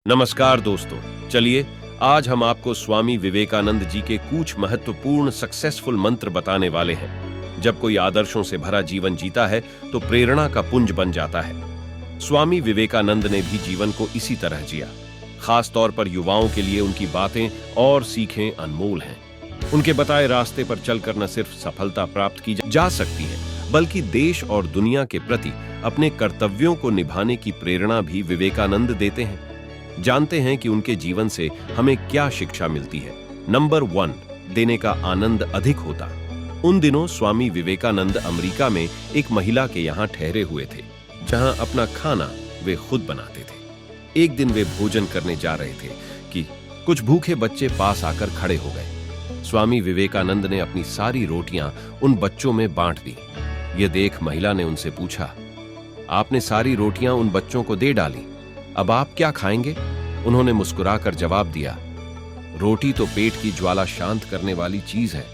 नमस्कार दोस्तों, चलिए आज हम आपको स्वामी विवेकानंद जी के कुछ महत्वपूर्ण सक्सेसफुल मंत्र बताने वाले हैं। जब कोई आदर्शों से भरा जीवन जीता है तो प्रेरणा का पुंज बन जाता है। स्वामी विवेकानंद ने भी जीवन को इसी तरह जिया। खास तौर पर युवाओं के लिए उनकी बातें और सीखें अनमोल हैं। उनके बताए रास्ते पर चलकर न सिर्फ सफलता प्राप्त की जा सकती है, बल्कि देश और दुनिया के प्रति अपने कर्तव्यों को निभाने की प्रेरणा भी विवेकानंद देते हैं। जानते हैं कि उनके जीवन से हमें क्या शिक्षा मिलती है। नंबर 1, देने का आनंद अधिक होता। उन दिनों स्वामी विवेकानंद अमेरिका में एक महिला के यहाँ ठहरे हुए थे, जहाँ अपना खाना वे खुद बनाते थे। एक दिन वे भोजन करने जा रहे थे कि कुछ भूखे बच्चे पास आकर खड़े हो गए। स्वामी विवेकानंद ने अपनी सारी रोटियां उन बच्चों में बांट दी। ये देख महिला ने उनसे पूछा, आपने सारी रोटियां उन बच्चों को दे डाली, अब आप क्या खाएंगे? उन्होंने मुस्कुराकर जवाब दिया, रोटी तो पेट की ज्वाला शांत करने वाली चीज है।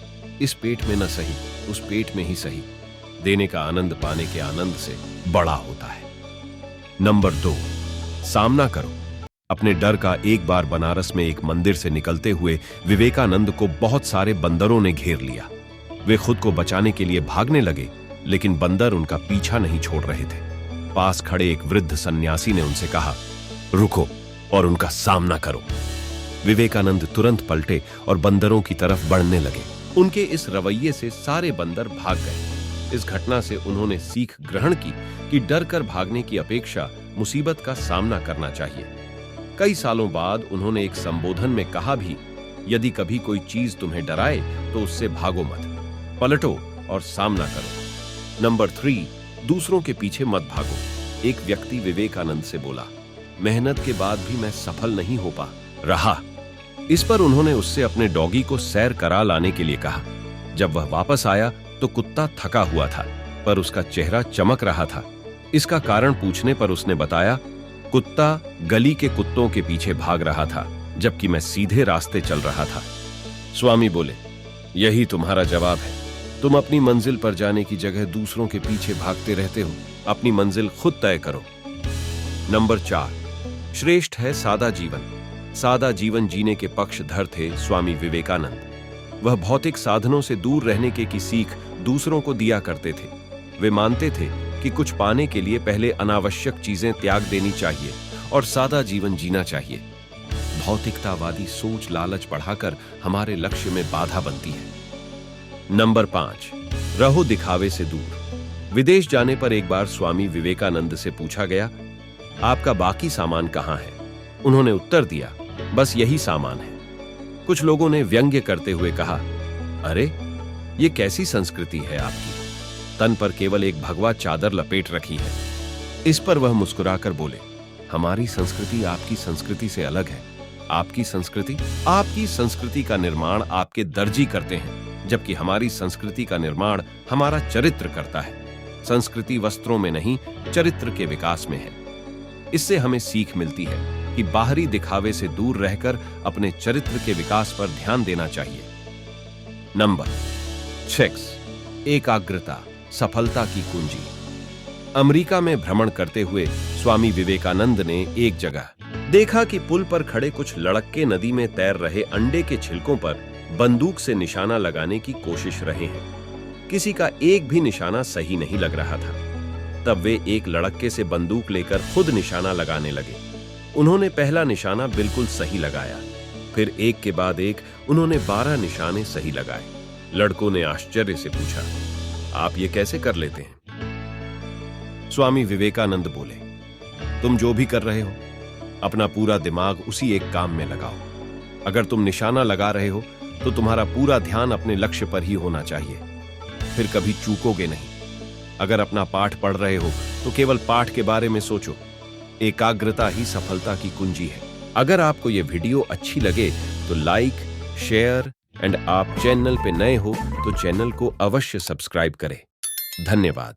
इस पेट में न सही, उस पेट में ही सही। देने का आनंद पाने के आनंद से बड़ा होता है। नंबर 2, सामना करो। अपने डर का एक बार बनारस में एक मंदिर से निकलते हुए विवेकानंद को बहुत सारे बंदरों ने घेर लिया। वे खुद को बचाने के लिए भागने लगे, लेकिन बंदर उनका पीछा नहीं छोड़ रहे थे। पास खड़े एक वृद्ध सन्यासी ने उनसे कहा, रुको और उनका सामना करो। विवेकानंद तुरंत पलटे और बंदरों की तरफ बढ़ने लगे। उनके इस रवैये से सारे बंदर भाग गए। इस घटना से उन्होंने सीख ग्रहण की कि डर कर भागने की अपेक्षा मुसीबत का सामना करना चाहिए। कई सालों बाद उन्होंने एक संबोधन में कहा भी, यदि कभी कोई चीज तुम्हें डराए तो उससे भागो मत, पलटो और सामना करो। नंबर 3, दूसरों के पीछे मत भागो। एक व्यक्ति विवेकानंद से बोला, मेहनत के बाद भी मैं सफल नहीं हो पा रहा। इस पर उन्होंने उससे अपने डॉगी को सैर करा लाने के लिए कहा। जब वह वापस आया तो कुत्ता थका हुआ था, पर उसका चेहरा चमक रहा था। इसका कारण पूछने पर उसने बताया, कुत्ता गली के कुत्तों के पीछे भाग रहा था, जबकि मैं सीधे रास्ते चल रहा था। स्वामी बोले, यही तुम्हारा जवाब है। तुम अपनी मंजिल पर जाने की जगह दूसरों के पीछे भागते रहते हो। अपनी मंजिल खुद तय करो। नंबर 4, श्रेष्ठ है सादा जीवन। सादा जीवन जीने के पक्षधर थे स्वामी विवेकानंद। वह भौतिक साधनों से दूर रहने की सीख दूसरों को दिया करते थे। वे मानते थे कि कुछ पाने के लिए पहले अनावश्यक चीजें त्याग देनी चाहिए और सादा जीवन जीना चाहिए। भौतिकतावादी सोच लालच बढ़ाकर हमारे लक्ष्य में बाधा बनती है। नंबर 5, रहो दिखावे से दूर। विदेश जाने पर एक बार स्वामी विवेकानंद से पूछा गया, आपका बाकी सामान कहाँ है? उन्होंने उत्तर दिया, बस यही सामान है। कुछ लोगों ने व्यंग्य करते हुए कहा, अरे ये कैसी संस्कृति है आपकी, तन पर केवल एक भगवा चादर लपेट रखी है। इस पर वह मुस्कुराकर बोले, हमारी संस्कृति आपकी संस्कृति से अलग है। आपकी संस्कृति का निर्माण आपके दर्जी करते हैं, जबकि हमारी संस्कृति का निर्माण हमारा चरित्र करता है। संस्कृति वस्त्रों में नहीं, चरित्र के विकास में है। इससे हमें सीख मिलती है कि बाहरी दिखावे से दूर रहकर अपने चरित्र के विकास पर ध्यान देना चाहिए। नंबर 6, एकाग्रता सफलता की कुंजी। अमेरिका में भ्रमण करते हुए स्वामी विवेकानंद ने एक जगह देखा कि पुल पर खड़े कुछ लड़के नदी में तैर रहे अंडे के छिलकों पर बंदूक से निशाना लगाने की कोशिश रहे हैं। किसी का एक भी निशाना सही नहीं लग रहा था। तब वे एक लड़के से बंदूक लेकर खुद निशाना लगाने लगे। उन्होंने पहला निशाना बिल्कुल सही लगाया, फिर एक के बाद एक उन्होंने 12 निशाने सही लगाए। लड़कों ने आश्चर्य से पूछा, आप ये कैसे कर लेते हैं? स्वामी विवेकानंद बोले, तुम जो भी कर रहे हो, अपना पूरा दिमाग उसी एक काम में लगाओ। अगर तुम निशाना लगा रहे हो तो तुम्हारा पूरा ध्यान अपने लक्ष्य पर ही होना चाहिए, फिर कभी चूकोगे नहीं। अगर अपना पाठ पढ़ रहे हो तो केवल पाठ के बारे में सोचो। एकाग्रता ही सफलता की कुंजी है। अगर आपको यह वीडियो अच्छी लगे तो लाइक, शेयर एंड आप चैनल पे नए हो तो चैनल को अवश्य सब्सक्राइब करें। धन्यवाद।